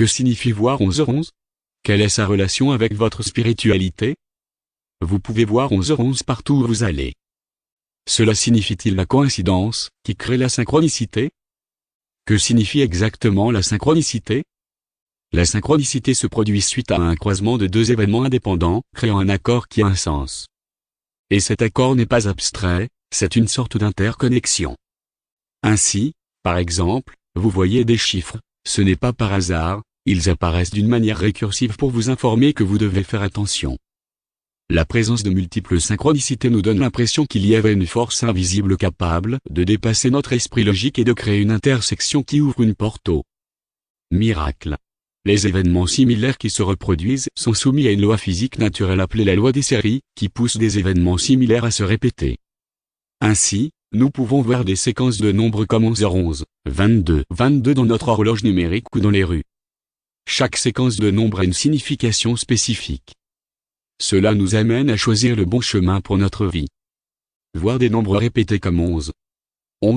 Que signifie voir 11h11 ? Quelle est sa relation avec votre spiritualité ? Vous pouvez voir 11h11 partout où vous allez. Cela signifie-t-il la coïncidence, qui crée la synchronicité ? Que signifie exactement la synchronicité ? La synchronicité se produit suite à un croisement de deux événements indépendants, créant un accord qui a un sens. Et cet accord n'est pas abstrait, c'est une sorte d'interconnexion. Ainsi, par exemple, vous voyez des chiffres, ce n'est pas par hasard, ils apparaissent d'une manière récursive pour vous informer que vous devez faire attention. La présence de multiples synchronicités nous donne l'impression qu'il y avait une force invisible capable de dépasser notre esprit logique et de créer une intersection qui ouvre une porte au miracle. Les événements similaires qui se reproduisent sont soumis à une loi physique naturelle appelée la loi des séries, qui pousse des événements similaires à se répéter. Ainsi, nous pouvons voir des séquences de nombres comme 11h11, 22 dans notre horloge numérique ou dans les rues. Chaque séquence de nombres a une signification spécifique. Cela nous amène à choisir le bon chemin pour notre vie. Voir des nombres répétés comme 11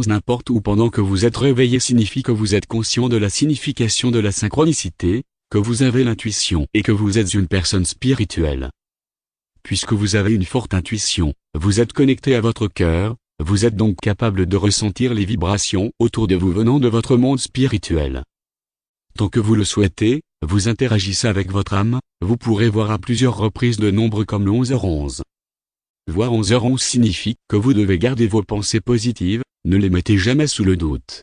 n'importe où pendant que vous êtes réveillé signifie que vous êtes conscient de la signification de la synchronicité, que vous avez l'intuition et que vous êtes une personne spirituelle. Puisque vous avez une forte intuition, vous êtes connecté à votre cœur, vous êtes donc capable de ressentir les vibrations autour de vous venant de votre monde spirituel. Tant que vous le souhaitez, vous interagissez avec votre âme, vous pourrez voir à plusieurs reprises de nombres comme le 11h11. Voir 11h11 signifie que vous devez garder vos pensées positives, ne les mettez jamais sous le doute.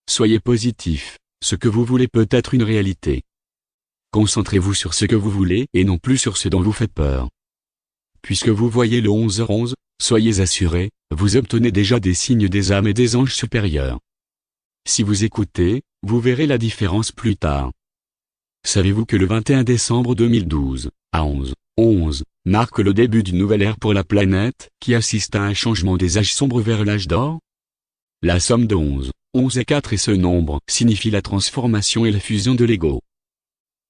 Soyez positif, ce que vous voulez peut être une réalité. Concentrez-vous sur ce que vous voulez et non plus sur ce dont vous faites peur. Puisque vous voyez le 11h11, soyez assurés, vous obtenez déjà des signes des âmes et des anges supérieurs. Si vous écoutez, vous verrez la différence plus tard. Savez-vous que le 21 décembre 2012, à 11h11, marque le début d'une nouvelle ère pour la planète, qui assiste à un changement des âges sombres vers l'âge d'or ? La somme de 11 et 4 et ce nombre signifie la transformation et la fusion de l'ego.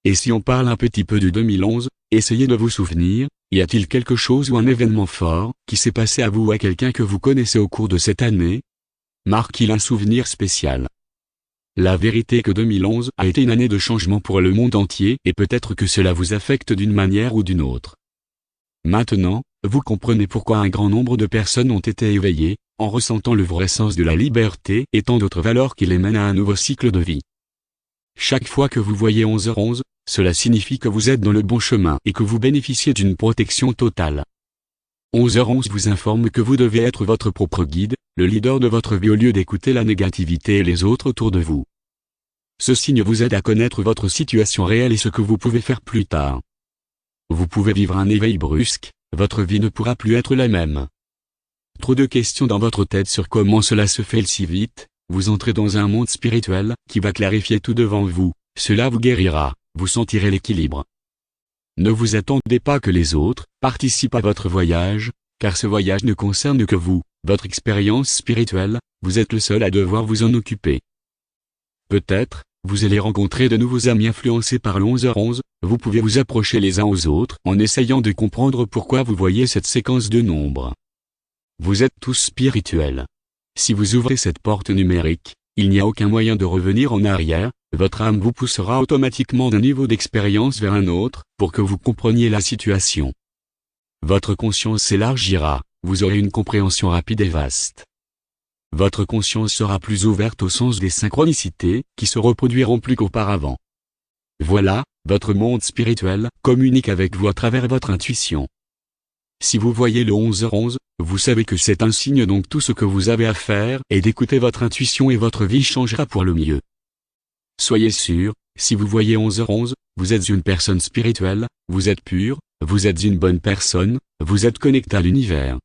Et si on parle un petit peu du 2011, essayez de vous souvenir, y a-t-il quelque chose ou un événement fort, qui s'est passé à vous ou à quelqu'un que vous connaissez au cours de cette année ? Marque-t-il un souvenir spécial ? La vérité est que 2011 a été une année de changement pour le monde entier et peut-être que cela vous affecte d'une manière ou d'une autre. Maintenant, vous comprenez pourquoi un grand nombre de personnes ont été éveillées, en ressentant le vrai sens de la liberté et tant d'autres valeurs qui les mènent à un nouveau cycle de vie. Chaque fois que vous voyez 11h11, cela signifie que vous êtes dans le bon chemin et que vous bénéficiez d'une protection totale. 11h11 vous informe que vous devez être votre propre guide, le leader de votre vie au lieu d'écouter la négativité et les autres autour de vous. Ce signe vous aide à connaître votre situation réelle et ce que vous pouvez faire plus tard. Vous pouvez vivre un éveil brusque, votre vie ne pourra plus être la même. Trop de questions dans votre tête sur comment cela se fait si vite, vous entrez dans un monde spirituel qui va clarifier tout devant vous, cela vous guérira, vous sentirez l'équilibre. Ne vous attendez pas que les autres participent à votre voyage, car ce voyage ne concerne que vous, votre expérience spirituelle, vous êtes le seul à devoir vous en occuper. Peut-être, vous allez rencontrer de nouveaux amis influencés par le 11h11, vous pouvez vous approcher les uns aux autres en essayant de comprendre pourquoi vous voyez cette séquence de nombres. Vous êtes tous spirituels. Si vous ouvrez cette porte numérique, il n'y a aucun moyen de revenir en arrière, votre âme vous poussera automatiquement d'un niveau d'expérience vers un autre, pour que vous compreniez la situation. Votre conscience s'élargira, vous aurez une compréhension rapide et vaste. Votre conscience sera plus ouverte au sens des synchronicités, qui se reproduiront plus qu'auparavant. Voilà, votre monde spirituel communique avec vous à travers votre intuition. Si vous voyez le 11h11, vous savez que c'est un signe donc tout ce que vous avez à faire est d'écouter votre intuition et votre vie changera pour le mieux. Soyez sûr, si vous voyez 11h11, vous êtes une personne spirituelle, vous êtes pur, vous êtes une bonne personne, vous êtes connecté à l'univers.